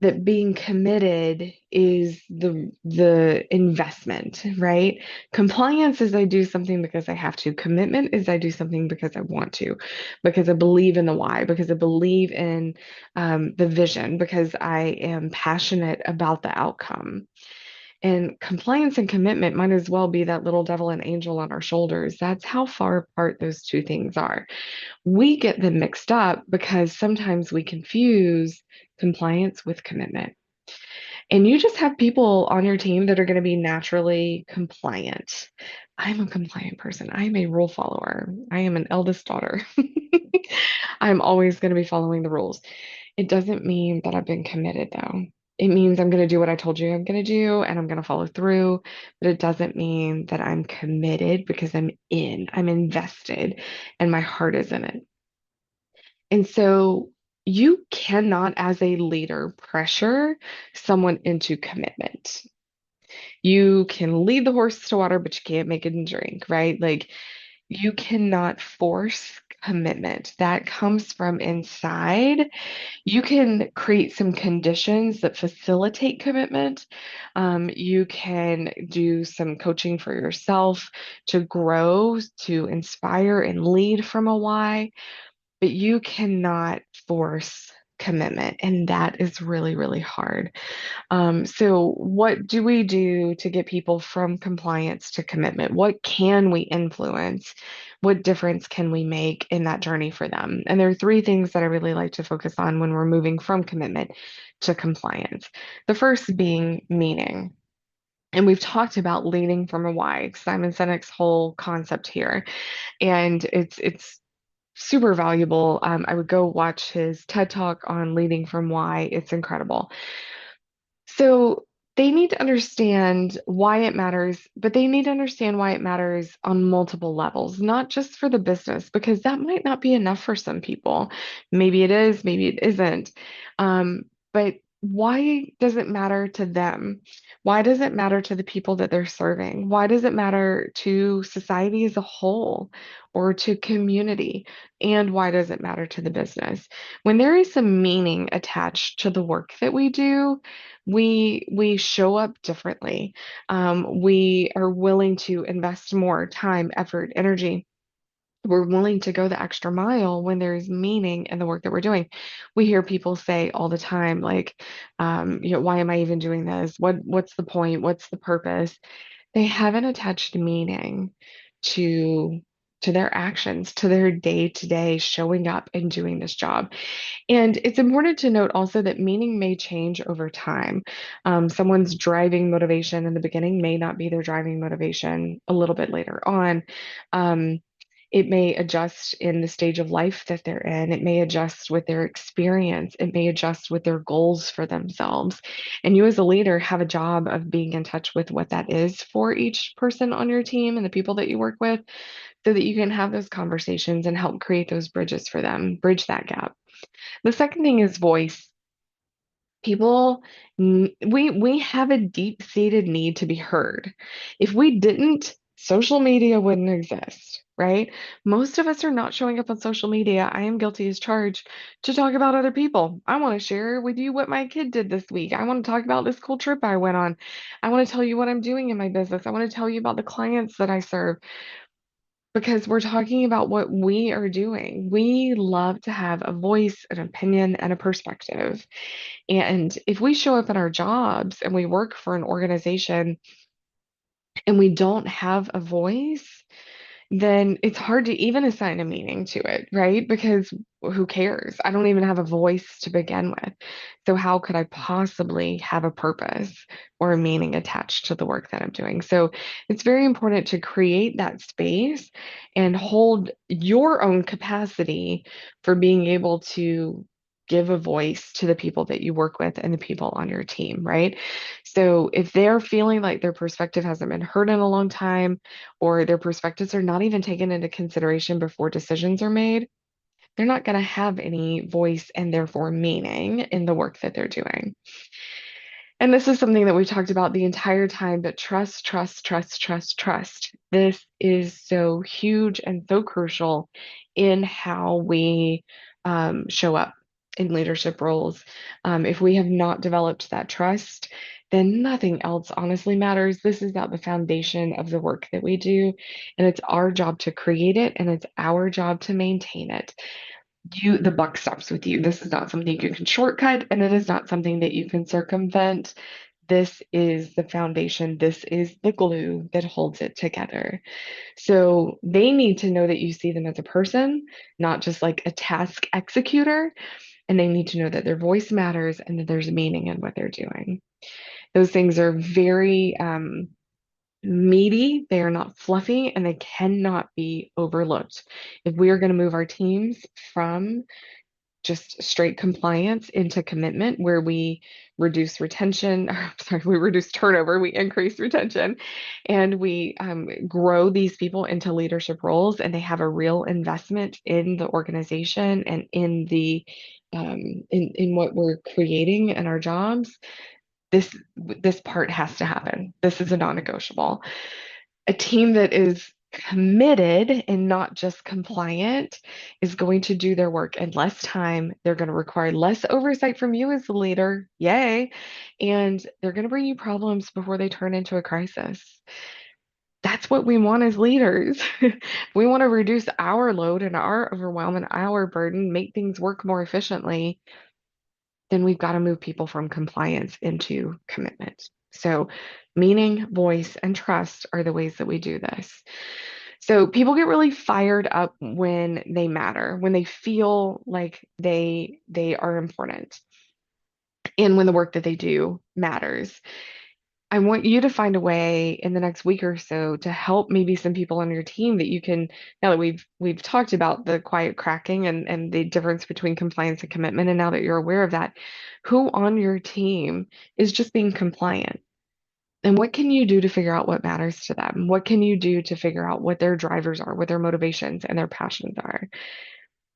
that being committed is the investment, right? Compliance is I do something because I have to. Commitment is I do something because I want to, because I believe in the why, because I believe in the vision, because I am passionate about the outcome. And compliance and commitment might as well be that little devil and angel on our shoulders. That's how far apart those two things are. We get them mixed up because sometimes we confuse compliance with commitment. And you just have people on your team that are going to be naturally compliant. I'm a compliant person. I am a rule follower. I am an eldest daughter. I'm always going to be following the rules. It doesn't mean that I've been committed, though. It means I'm going to do what I told you I'm going to do and I'm going to follow through. But it doesn't mean that I'm committed because I'm invested, and my heart is in it. And so you cannot, as a leader, pressure someone into commitment. You can lead the horse to water, but you can't make it drink, right? Like you cannot force commitment. That comes from inside. You can create some conditions that facilitate commitment. You can do some coaching for yourself to grow, to inspire and lead from a why, but you cannot force commitment. And that is really, really hard. So, what do we do to get people from compliance to commitment? What can we influence? What difference can we make in that journey for them? And there are three things that I really like to focus on when we're moving from commitment to compliance. The first being meaning. And we've talked about leading from a why, Simon Sinek's whole concept here. And it's super valuable. I would go watch his TED Talk on leading from why. It's incredible. So they need to understand why it matters, but they need to understand why it matters on multiple levels, not just for the business, because that might not be enough for some people. Maybe it is, maybe it isn't. But why does it matter to them? Why does it matter to the people that they're serving? Why does it matter to society as a whole or to community? And why does it matter to the business? When there is some meaning attached to the work that we do, we show up differently. We are willing to invest more time, effort, energy. We're willing to go the extra mile when there's meaning in the work that we're doing. We hear people say all the time, like, why am I even doing this? What's the point? What's the purpose? They haven't attached meaning to to their actions, to their day to day showing up and doing this job. And it's important to note also that meaning may change over time. Someone's driving motivation in the beginning may not be their driving motivation a little bit later on. Um, it may adjust in the stage of life that they're in. It may adjust with their experience. It may adjust with their goals for themselves. And you, as a leader, have a job of being in touch with what that is for each person on your team and the people that you work with so that you can have those conversations and help create those bridges for them, bridge that gap. The second thing is voice. People, we have a deep-seated need to be heard. If we didn't, social media wouldn't exist, right? Most of us are not showing up on social media. I am guilty as charged to talk about other people. I want to share with you what my kid did this week. I want to talk about this cool trip I went on. I want to tell you what I'm doing in my business. I want to tell you about the clients that I serve because we're talking about what we are doing. We love to have a voice, an opinion, and a perspective. And if we show up in our jobs and we work for an organization and we don't have a voice, then it's hard to even assign a meaning to it, right? Because who cares? I don't even have a voice to begin with. So, how could I possibly have a purpose or a meaning attached to the work that I'm doing? So, it's very important to create that space and hold your own capacity for being able to give a voice to the people that you work with and the people on your team, right? So, if they're feeling like their perspective hasn't been heard in a long time, or their perspectives are not even taken into consideration before decisions are made, they're not going to have any voice and therefore meaning in the work that they're doing. And this is something that we've talked about the entire time, but trust, trust, trust, trust, trust. This is so huge and so crucial in how we show up. in leadership roles, if we have not developed that trust, then nothing else honestly matters. This is not the foundation of the work that we do, and it's our job to create it, and it's our job to maintain it. The buck stops with you. This is not something you can shortcut, and it is not something that you can circumvent. This is the foundation. This is the glue that holds it together. So they need to know that you see them as a person, not just like a task executor. And they need to know that their voice matters and that there's meaning in what they're doing. Those things are very meaty, they are not fluffy, and they cannot be overlooked. If we are going to move our teams from just straight compliance into commitment where we reduce retention, or, sorry, we reduce turnover, we increase retention, and we grow these people into leadership roles and they have a real investment in the organization and in in what we're creating in our jobs. This part has to happen. This is a non-negotiable. A team that is committed and not just compliant is going to do their work in less time. They're going to require less oversight from you as the leader. Yay. And they're going to bring you problems before they turn into a crisis. That's what we want as leaders. We want to reduce our load and our overwhelm and our burden, make things work more efficiently. Then we've got to move people from compliance into commitment. So, meaning, voice, and trust are the ways that we do this. So, people get really fired up when they matter, when they feel like they are important, and when the work that they do matters. I want you to find a way in the next week or so to help maybe some people on your team that you can, now that we've talked about the quiet cracking and the difference between compliance and commitment, and now that you're aware of that, who on your team is just being compliant? And what can you do to figure out what matters to them? What can you do to figure out what their drivers are, what their motivations and their passions are?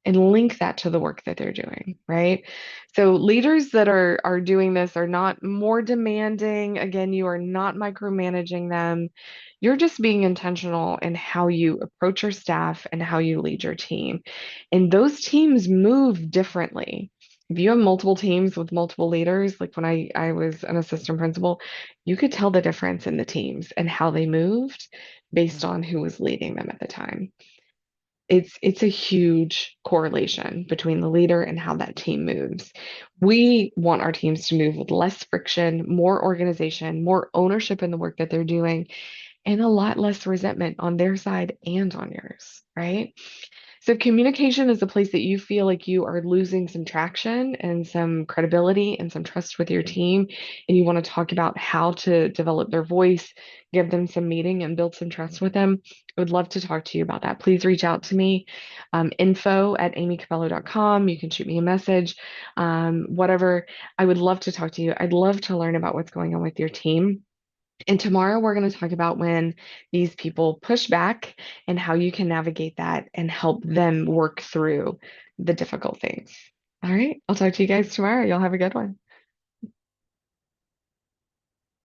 And link that to the work that they're doing, right? So leaders that are doing this are not more demanding. Again, you are not micromanaging them. You're just being intentional in how you approach your staff and how you lead your team. And those teams move differently. If you have multiple teams with multiple leaders, like when I was an assistant principal, you could tell the difference in the teams and how they moved based on who was leading them at the time. It's a huge correlation between the leader and how that team moves. We want our teams to move with less friction, more organization, more ownership in the work that they're doing, and a lot less resentment on their side and on yours, right? So communication is a place that you feel like you are losing some traction and some credibility and some trust with your team, and you want to talk about how to develop their voice, give them some meeting, and build some trust with them. I would love to talk to you about that. Please reach out to me, info@amycapello.com. You can shoot me a message, whatever. I would love to talk to you. I'd love to learn about what's going on with your team. And tomorrow we're going to talk about when these people push back and how you can navigate that and help them work through the difficult things. All right. I'll talk to you guys tomorrow. Y'all have a good one.